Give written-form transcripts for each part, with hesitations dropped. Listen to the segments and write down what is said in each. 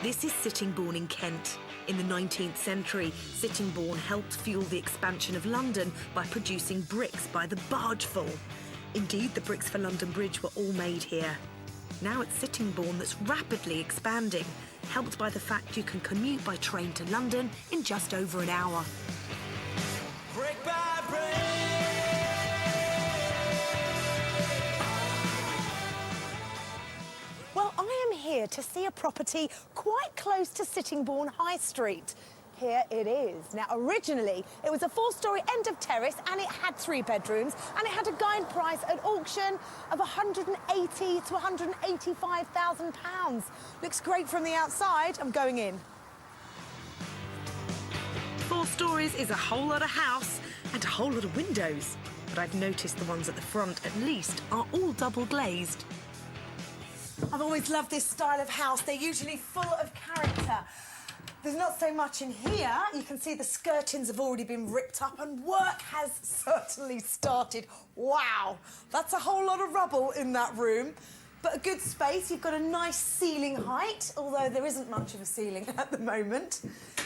This is Sittingbourne in Kent. In the 19th century, Sittingbourne helped fuel the expansion of London by producing bricks by the bargeful. Indeed, the bricks for London Bridge were all made here. Now it's Sittingbourne that's rapidly expanding, helped by the fact you can commute by train to London in just over an hour. Brick by brick. Well, I am here to see a property quite close to Sittingbourne High Street. Here it is. Now, originally, it was a four-storey end of terrace and it had 3 bedrooms and it had a guide price at auction of £180,000 to £185,000. Looks great from the outside. I'm going in. 4 storeys is a whole lot of house and a whole lot of windows. But I've noticed the ones at the front, at least, are all double glazed. I've always loved this style of house. They're usually full of character. There's not so much in here. You can see the skirtings have already been ripped up and work has certainly started. Wow, that's a whole lot of rubble in that room. But a good space. You've got a nice ceiling height, although there isn't much of a ceiling at the moment.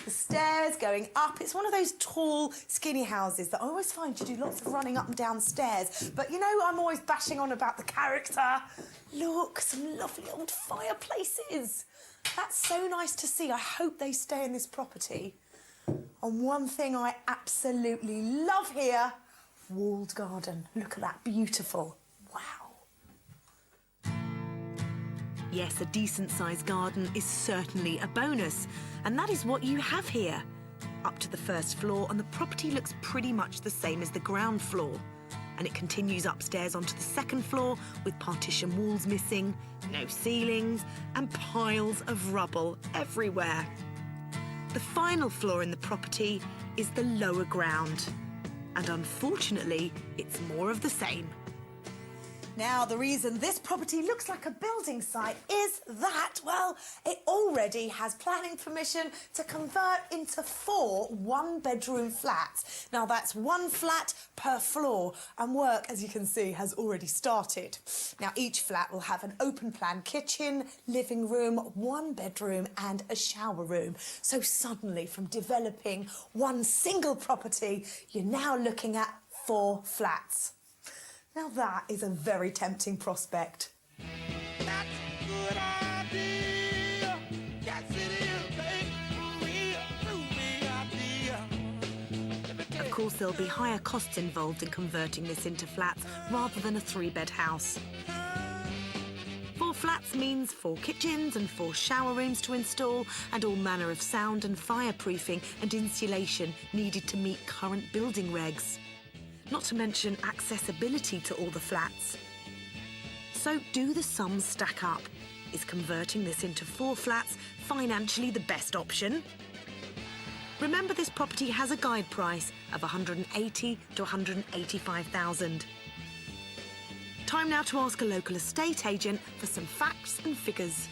The stairs going up. It's one of those tall, skinny houses that I always find you do lots of running up and down stairs. But, you know, I'm always bashing on about the character. Look, some lovely old fireplaces. That's so nice to see. I hope they stay in this property. And one thing I absolutely love here, walled garden. Look at that, beautiful. Wow. Yes, a decent-sized garden is certainly a bonus, and that is what you have here. Up to the first floor, and the property looks pretty much the same as the ground floor. And it continues upstairs onto the second floor with partition walls missing, no ceilings, and piles of rubble everywhere. The final floor in the property is the lower ground. And unfortunately, it's more of the same. Now, the reason this property looks like a building site is that, well, it already has planning permission to convert into 4 one-bedroom flats. Now, that's 1 flat per floor, and work, as you can see, has already started. Now, each flat will have an open-plan kitchen, living room, 1 bedroom and a shower room. So suddenly, from developing 1 single property, you're now looking at 4 flats. Now that is a very tempting prospect. That's a good idea. Yes, it is, baby. Real Of course, there'll be higher costs involved in converting this into flats rather than a 3-bed house. 4 flats means 4 kitchens and 4 shower rooms to install, and all manner of sound and fireproofing and insulation needed to meet current building regs. Not to mention accessibility to all the flats. So do the sums stack up? Is converting this into 4 flats financially the best option? Remember, this property has a guide price of £180,000 to £185,000. Time now to ask a local estate agent for some facts and figures.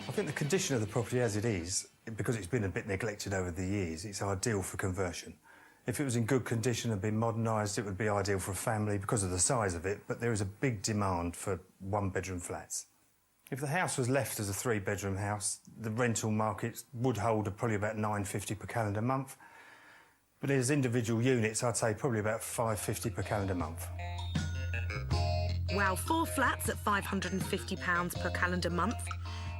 I think the condition of the property as it is, because it's been a bit neglected over the years, it's ideal for conversion. If it was in good condition and been modernised, it would be ideal for a family because of the size of it, but there is a big demand for 1-bedroom flats. If the house was left as a 3-bedroom house, the rental market would hold probably about £950 per calendar month. But as individual units, I'd say probably about £550 per calendar month. Wow, 4 flats at £550 per calendar month.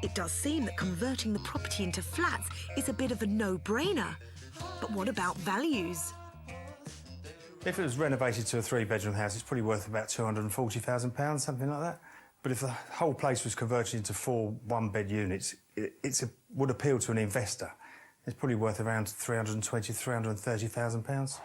It does seem that converting the property into flats is a bit of a no-brainer. But what about values? If it was renovated to a 3-bedroom house, it's probably worth about £240,000, something like that. But if the whole place was converted into 4 one-bed units, it would appeal to an investor. It's probably worth around £320,000, £330,000.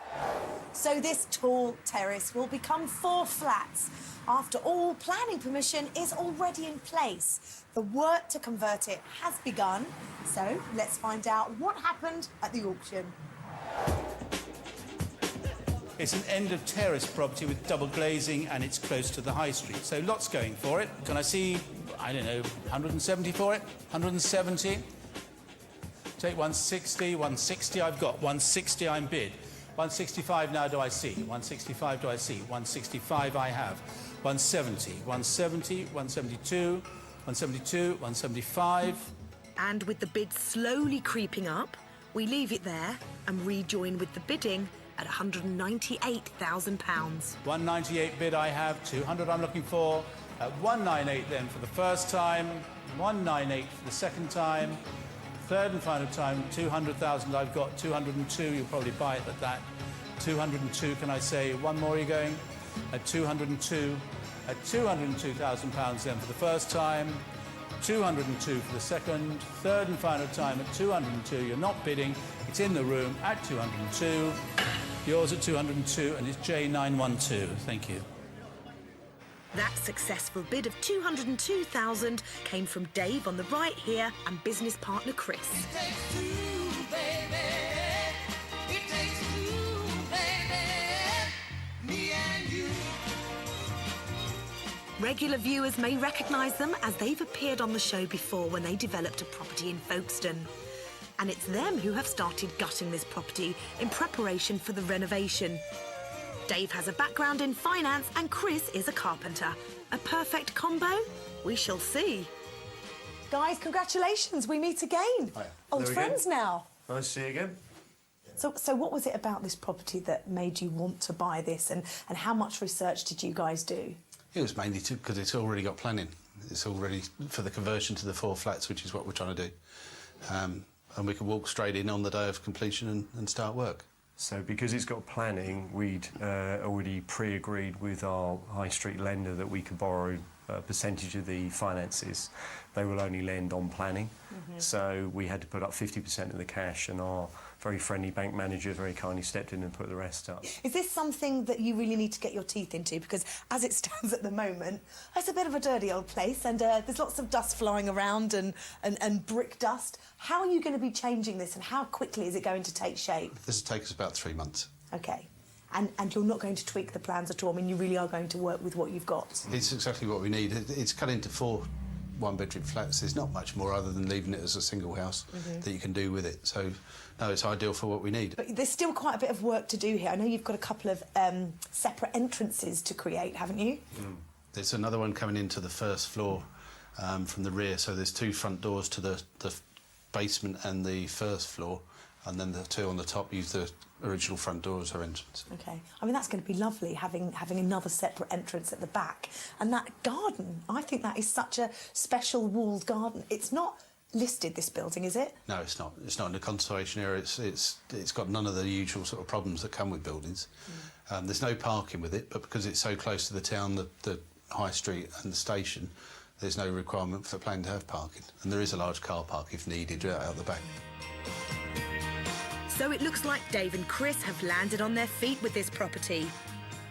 So this tall terrace will become 4 flats. After all, planning permission is already in place. The work to convert it has begun. So let's find out what happened at the auction. It's an end of terrace property with double glazing and it's close to the high street. So lots going for it. Can I see, I don't know, 170 for it? 170? Take 160, 160 I've got. 160 I'm bid. 165 now do I see. 165 do I see. 165 I have. 170, 170, 172, 172, 175. And with the bid slowly creeping up, we leave it there and rejoin with the bidding at £198,000. 198 bid I have, 200 I'm looking for. At 198 then for the first time, 198 for the second time, third and final time, 200,000 I've got, 202, you'll probably buy it at that. 202, can I say, one more are you going? At 202, at £202,000 then for the first time, 202 for the second, third and final time at 202, you're not bidding, it's in the room at 202, yours at 202 and it's J912, thank you. That successful bid of £202,000 came from Dave on the right here and business partner Chris. It takes two, baby. It takes two, baby. Me and you. Regular viewers may recognise them as they've appeared on the show before when they developed a property in Folkestone. And it's them who have started gutting this property in preparation for the renovation. Dave has a background in finance and Chris is a carpenter. A perfect combo? We shall see. Guys, congratulations, we meet again. Hiya. Old Hello friends again. now. Nice to see you again. So what was it about this property that made you want to buy this, and how much research did you guys do? It was mainly because it's already got planning. It's all ready for the conversion to the 4 flats, which is what we're trying to do. And we can walk straight in on the day of completion and start work. So because it's got planning, we'd already pre-agreed with our high street lender that we could borrow a percentage of the finances. They will only lend on planning. So we had to put up 50% of the cash, and our very friendly bank manager very kindly stepped in and put the rest up. Is this something that you really need to get your teeth into? Because as it stands at the moment, it's a bit of a dirty old place, and there's lots of dust flying around and brick dust. How are you going to be changing this, and how quickly is it going to take shape? This will take us about 3 months. OK. And you're not going to tweak the plans at all? I mean, you really are going to work with what you've got? It's exactly what we need. It's cut into 4 one-bedroom flats. There's not much more other than leaving it as a single house that you can do with it. So, no, it's ideal for what we need. But there's still quite a bit of work to do here. I know you've got a couple of separate entrances to create, haven't you? There's another one coming into the first floor from the rear. So there's 2 front doors to the basement and the first floor, and then the 2 on the top use the original front door as our entrance. OK. I mean, that's going to be lovely, having another separate entrance at the back. And that garden, I think that is such a special walled garden. It's not listed, this building, is it? No, it's not. It's not in the conservation area. It's got none of the usual sort of problems that come with buildings. There's no parking with it, but because it's so close to the town, the high street and the station, there's no requirement for planning to have parking. And there is a large car park if needed out the back. So it looks like Dave and Chris have landed on their feet with this property.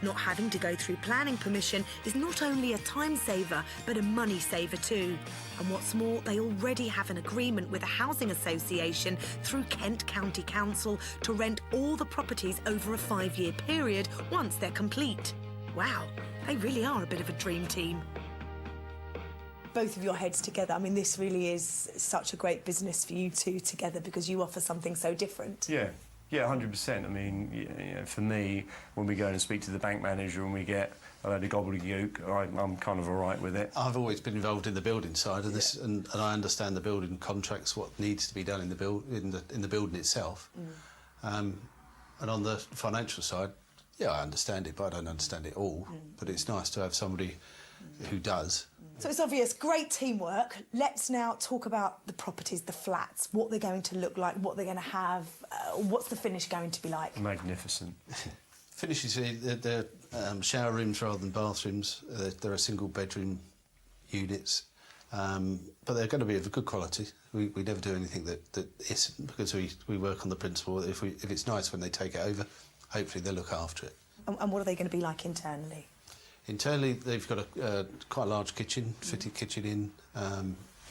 Not having to go through planning permission is not only a time saver, but a money saver too. And what's more, they already have an agreement with a housing association through Kent County Council to rent all the properties over a 5-year period once they're complete. Wow, they really are a bit of a dream team. Both of your heads together. I mean, this really is such a great business for you two together because you offer something so different. Yeah, 100%. I mean, you know, for me, when we go and speak to the bank manager and we get a load of gobbledygook, I'm kind of all right with it. I've always been involved in the building side of this, and I understand the building contracts, what needs to be done in the building itself. And on the financial side, yeah, I understand it, but I don't understand it all. But it's nice to have somebody who does. So it's obvious, great teamwork. Let's now talk about the properties, the flats, what they're going to look like, what they're going to have, what's the finish going to be like? Magnificent. Finishes, they're shower rooms rather than bathrooms. They're single bedroom units, but they're going to be of good quality. We never do anything that isn't, because we work on the principle that if it's nice when they take it over, hopefully they'll look after it. And what are they going to be like internally? Internally, they've got a quite a large kitchen, fitted kitchen in,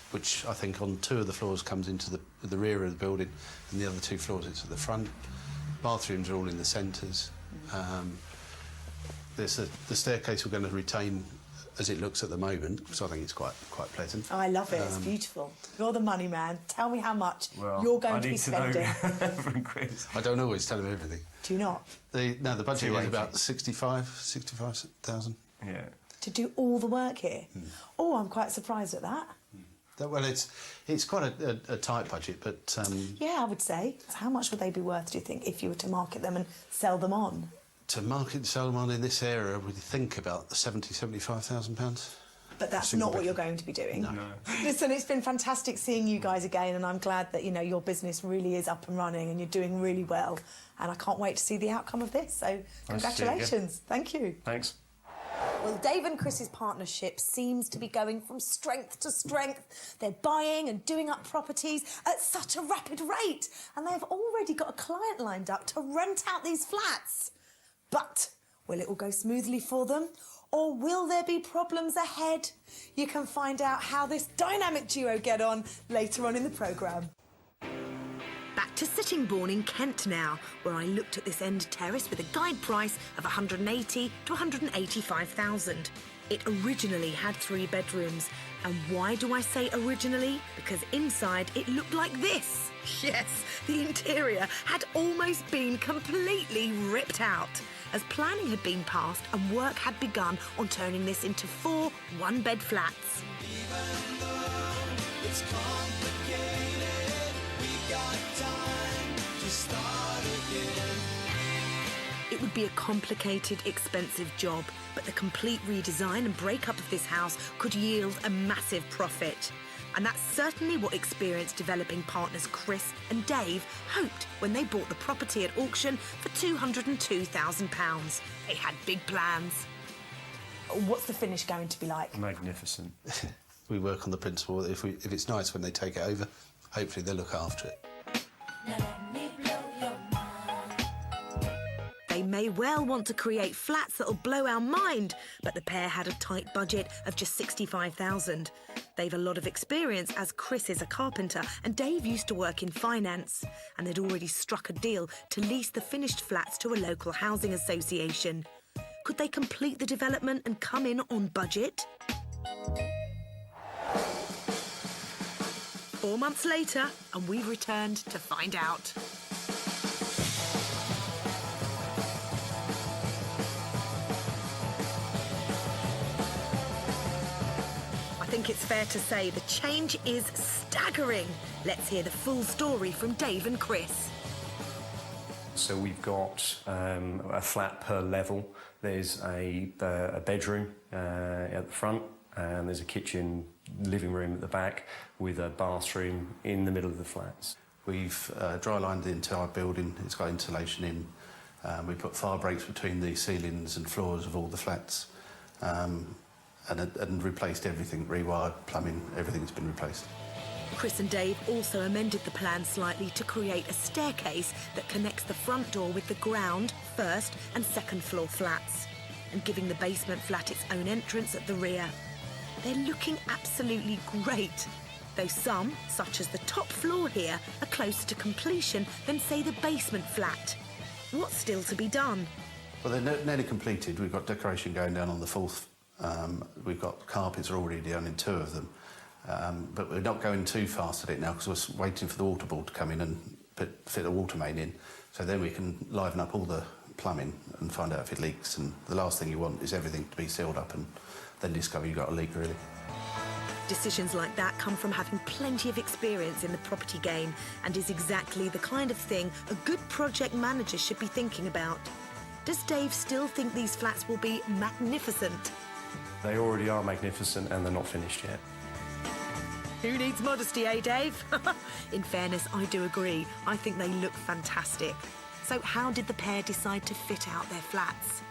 which I think on 2 of the floors comes into the rear of the building, and the other 2 floors it's at the front. Bathrooms are all in the centres. There's the staircase we're going to retain as it looks at the moment, because I think it's quite pleasant. Oh, I love it. It's beautiful. You're the money man. Tell me how much you're going to be spending. From Chris. I don't always tell them everything. Do you not? The budget is about 65,000. Yeah. to do all the work here. Oh, I'm quite surprised at that. Well, it's quite a tight budget, but Yeah, I would say. How much would they be worth, do you think, if you were to market them and sell them on? to market and sell them on in this area, we think about £75,000. But that's Single not what bedroom. you're going to be doing. No. Listen, it's been fantastic seeing you guys again, and I'm glad that, you know, your business really is up and running and you're doing really well. And I can't wait to see the outcome of this. So, Nice to see you again. congratulations. Thank you. Thanks. Well, Dave and Chris's partnership seems to be going from strength to strength. They're buying and doing up properties at such a rapid rate, and they've already got a client lined up to rent out these flats. But will it all go smoothly for them, or will there be problems ahead? You can find out how this dynamic duo get on later on in the programme. Back to Sittingbourne in Kent now, where I looked at this end terrace with a guide price of 180 to 185,000. It originally had 3 bedrooms. And why do I say originally? Because inside it looked like this. Yes, the interior had almost been completely ripped out, as planning had been passed and work had begun on turning this into 4 one-bed flats. Even though it's complicated, we got time to start again. It would be a complicated, expensive job, but the complete redesign and breakup of this house could yield a massive profit. And that's certainly what experienced developing partners Chris and Dave hoped when they bought the property at auction for £202,000. They had big plans. What's the finish going to be like? Magnificent. We work on the principle that if it's nice when they take it over, hopefully they'll look after it. They may well want to create flats that'll blow our mind, but the pair had a tight budget of just £65,000. They've a lot of experience, as Chris is a carpenter and Dave used to work in finance, and they'd already struck a deal to lease the finished flats to a local housing association. Could they complete the development and come in on budget? 4 months later, and we've returned to find out. I think it's fair to say the change is staggering. Let's hear the full story from Dave and Chris. So we've got a flat per level. There's a bedroom at the front, and there's a kitchen, living room at the back, with a bathroom in the middle of the flats. We've dry-lined the entire building. It's got insulation in. We put fire breaks between the ceilings and floors of all the flats, and replaced everything, rewired, plumbing, everything's been replaced. Chris and Dave also amended the plan slightly to create a staircase that connects the front door with the ground, first and second floor flats, and giving the basement flat its own entrance at the rear. They're looking absolutely great, though some, such as the top floor here, are closer to completion than, say, the basement flat. What's still to be done? Well, they're nearly completed. We've got decoration going down on the 4th. We've got carpets already down in 2 of them. But we're not going too fast at it now because we're waiting for the water board to come in and fit the water main in. So then we can liven up all the plumbing and find out if it leaks. And the last thing you want is everything to be sealed up and then discover you've got a leak, really. Decisions like that come from having plenty of experience in the property game, and is exactly the kind of thing a good project manager should be thinking about. Does Dave still think these flats will be magnificent? They already are magnificent, and they're not finished yet. Who needs modesty, eh, Dave? In fairness, I do agree. I think they look fantastic. So how did the pair decide to fit out their flats?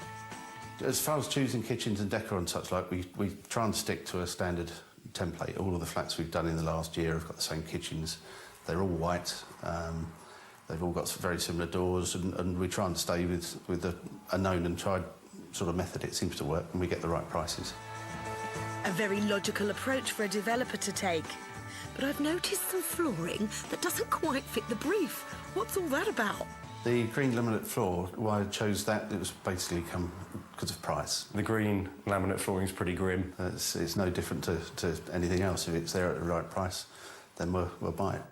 As far as choosing kitchens and decor and such like, we try and stick to a standard template. All of the flats we've done in the last year have got the same kitchens. They're all white. They've all got very similar doors, and we try and stay with a known and tried sort of method. It seems to work, and we get the right prices. A very logical approach for a developer to take. But I've noticed some flooring that doesn't quite fit the brief. What's all that about? The green laminate floor, why I chose that, it was basically come because of price. The green laminate flooring is pretty grim. It's no different to anything else. If it's there at the right price, then we'll buy it.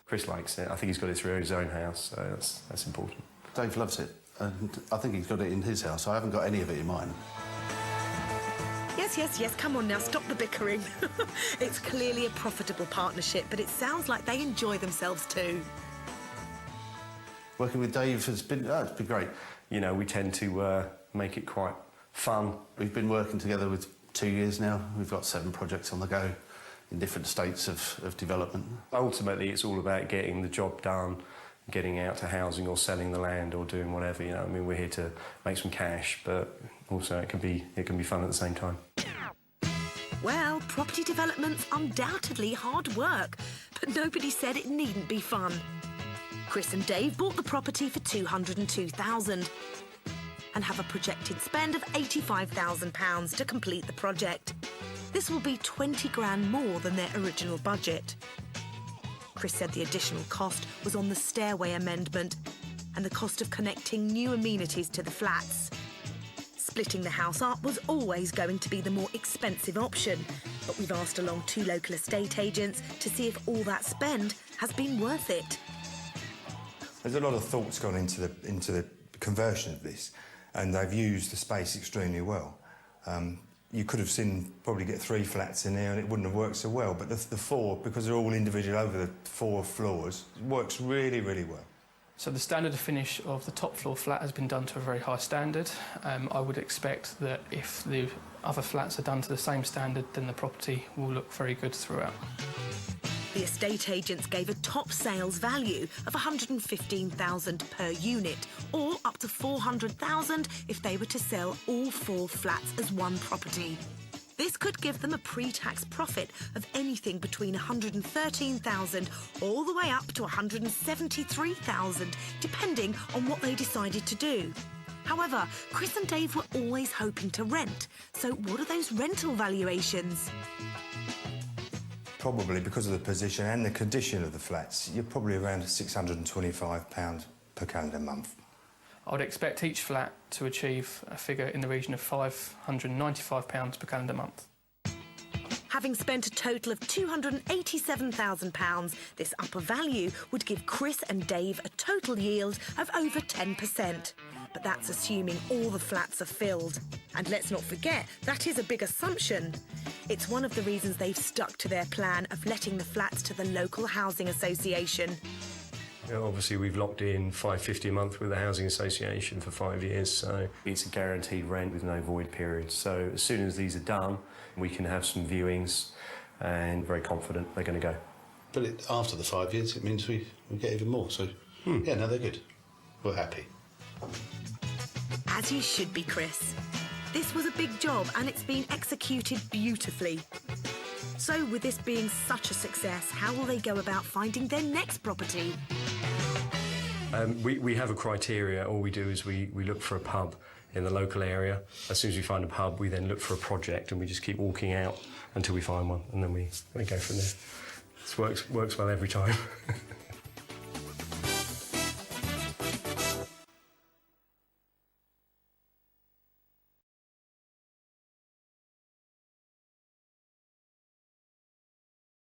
Chris likes it. I think he's got it through his own house, so that's important. Dave loves it, and I think he's got it in his house. I haven't got any of it in mine. Yes, come on now, stop the bickering. It's clearly a profitable partnership, but it sounds like they enjoy themselves too. Working with Dave has been, it's been great. You know, we tend to make it quite fun. We've been working together with 2 years now. We've got 7 projects on the go in different states of development. Ultimately, it's all about getting the job done, getting out to housing or selling the land or doing whatever. You know, I mean, we're here to make some cash, but also it can be fun at the same time. Well, property development's undoubtedly hard work, but nobody said it needn't be fun. Chris and Dave bought the property for $202,000 and have a projected spend of £85,000 to complete the project. This will be 20 grand more than their original budget. Chris said the additional cost was on the stairway amendment and the cost of connecting new amenities to the flats. Splitting the house up was always going to be the more expensive option, but we've asked along 2 local estate agents to see if all that spend has been worth it. There's a lot of thoughts gone into the conversion of this, and they've used the space extremely well. You could have seen probably get 3 flats in there and it wouldn't have worked so well, but the 4, because they're all individual over the 4 floors, it works really, really well. So the standard of finish of the top floor flat has been done to a very high standard. I would expect that if the other flats are done to the same standard, then the property will look very good throughout. The estate agents gave a top sales value of $115,000 per unit, or up to $400,000 if they were to sell all 4 flats as one property. This could give them a pre-tax profit of anything between $113,000 all the way up to $173,000, depending on what they decided to do. However, Chris and Dave were always hoping to rent, so what are those rental valuations? Probably because of the position and the condition of the flats, you're probably around £625 per calendar month. I would expect each flat to achieve a figure in the region of £595 per calendar month. Having spent a total of £287,000, this upper value would give Chris and Dave a total yield of over 10%. But that's assuming all the flats are filled. And let's not forget, that is a big assumption. It's one of the reasons they've stuck to their plan of letting the flats to the local housing association. Obviously, we've locked in $550 a month with the Housing Association for 5 years, so it's a guaranteed rent with no void period. So as soon as these are done, we can have some viewings and very confident they're going to go. But after the 5 years, it means we get even more. So, yeah, no, they're good. We're happy. As you should be, Chris. This was a big job and it's been executed beautifully. So with this being such a success, how will they go about finding their next property? We have a criteria. All we do is we look for a pub in the local area. As soon as we find a pub, we then look for a project and we just keep walking out until we find one, and then we go from there. This works well every time.